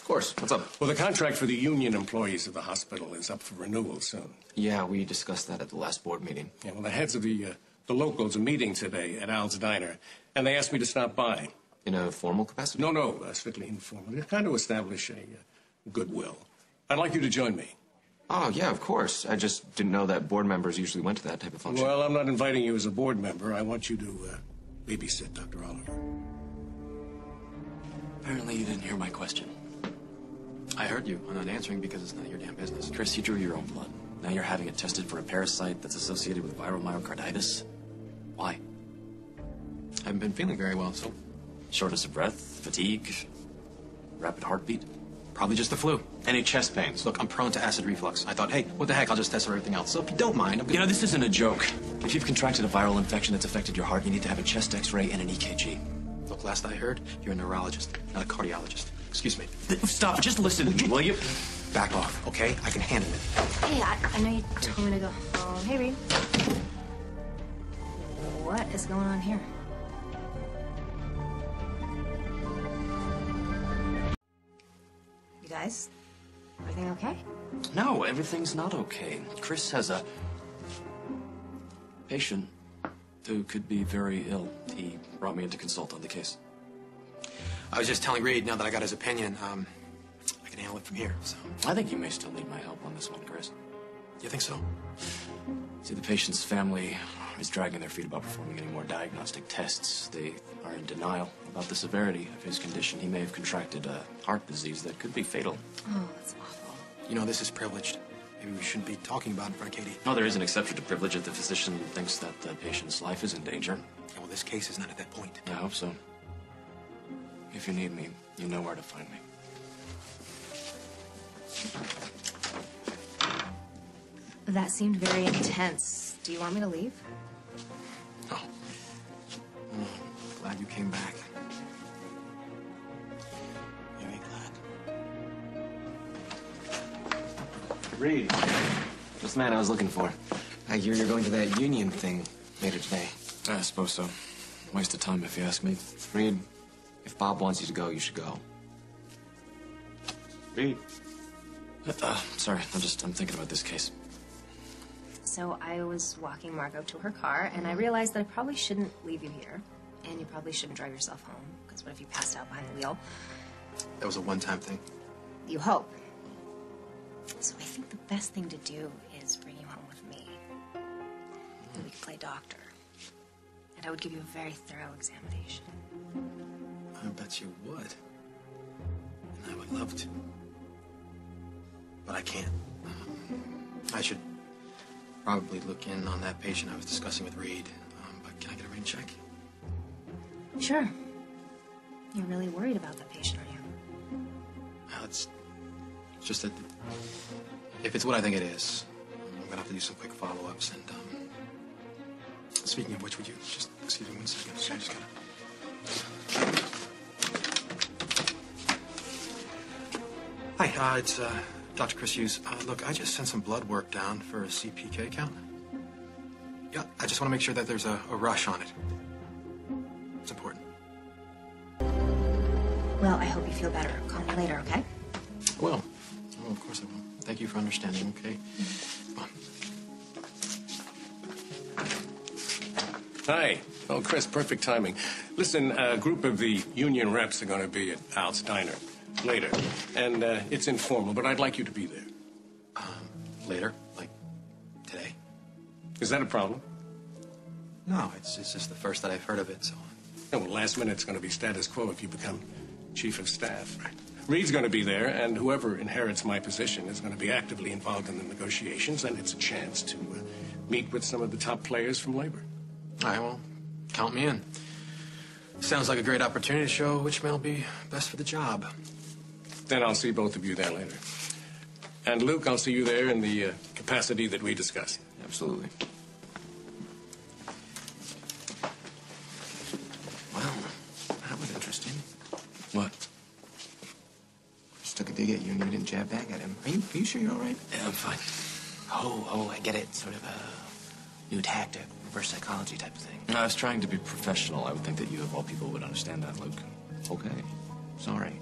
course. What's up? Well, the contract for the union employees of the hospital is up for renewal soon. Yeah, we discussed that at the last board meeting. Yeah, well, the heads of the locals are meeting today at Al's Diner, and they asked me to stop by. In a formal capacity? No, strictly informal. They're trying to establish a goodwill. I'd like you to join me. Oh, yeah, of course. I just didn't know that board members usually went to that type of function. Well, I'm not inviting you as a board member. I want you to babysit Dr. Oliver. Apparently you didn't hear my question. I heard you. I'm not answering because it's none of your damn business. Chris, you drew your own blood. Now you're having it tested for a parasite that's associated with viral myocarditis. Why? I haven't been feeling very well, so... Shortness of breath, fatigue, rapid heartbeat. Probably just the flu. Any chest pains. Look, I'm prone to acid reflux. I thought, hey, what the heck, I'll just test for everything else. So if you don't mind, I'm gonna... You know, this isn't a joke. If you've contracted a viral infection that's affected your heart, you need to have a chest x-ray and an EKG. Look, last I heard, you're a neurologist, not a cardiologist. Excuse me. Stop, just listen to me, will you? Back off, okay? I can handle it. Hey, I know you told me to go home. Hey, Reid. What is going on here? You guys, everything okay? No, everything's not okay. Chris has a patient who could be very ill. He brought me in to consult on the case. I was just telling Reid, now that I got his opinion, I can handle it from here, so... I think you may still need my help on this one, Chris. You think so? See, the patient's family is dragging their feet about performing any more diagnostic tests. They are in denial about the severity of his condition. He may have contracted a heart disease that could be fatal. Oh, that's awful. You know, this is privileged. Maybe we shouldn't be talking about it in front of Katie. No, there is an exception to privilege if the physician thinks that the patient's life is in danger. Yeah, well, this case is not at that point. I hope so. If you need me, you know where to find me. That seemed very intense. Do you want me to leave? Oh. Glad you came back. Very glad. Reid. Just the man I was looking for. I hear you're going to that union thing later today. I suppose so. Waste of time if you ask me. Reid, if Bob wants you to go, you should go. Reid. Sorry, I'm thinking about this case. So I was walking Margot to her car, and I realized that I probably shouldn't leave you here. And you probably shouldn't drive yourself home, because what if you passed out behind the wheel? That was a one-time thing. You hope. So I think the best thing to do is bring you home with me. And we could play doctor. And I would give you a very thorough examination. I bet you would. And I would love to. But I can't. I should probably look in on that patient I was discussing with Reid. But can I get a rain check? Sure. You're really worried about that patient, are you? Well, it's just that if it's what I think it is, I'm gonna have to do some quick follow-ups. And speaking of which, would you just excuse me 1 second? Sure. I just gotta... Hi, it's Dr. Chris Hughes. Look, I just sent some blood work down for a CPK count. Yeah, I just want to make sure that there's a rush on it. It's important. Well, I hope you feel better. Call me later, okay? Well, oh, of course I will. Thank you for understanding, okay? Come on. Hi. Oh, Chris, perfect timing. Listen, a group of the union reps are going to be at Al's Diner later. And it's informal, but I'd like you to be there. Later? Like, today? Is that a problem? No, it's just the first that I've heard of it, so... Oh, well, last minute's going to be status quo if you become chief of staff. Right. Reid's going to be there, and whoever inherits my position is going to be actively involved in the negotiations, and it's a chance to meet with some of the top players from labor. All right, well, count me in. Sounds like a great opportunity to show which man will be best for the job. Then I'll see both of you there later. And Luke, I'll see you there in the capacity that we discussed. Absolutely. Well, that was interesting. What? Just took a dig at you and you didn't jab back at him. Are you sure you're all right? Yeah, I'm fine. Oh, I get it. Sort of a new tactic, reverse psychology type of thing. I was trying to be professional. I would think that you, of all people, would understand that, Luke. Okay. Sorry.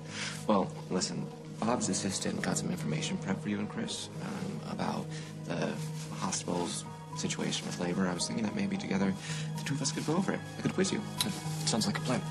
Well, listen, Bob's assistant got some information prepped for you and Chris about the hospital's situation with labor. I was thinking that maybe together the two of us could go over it. I could quiz you. Sounds like a plan.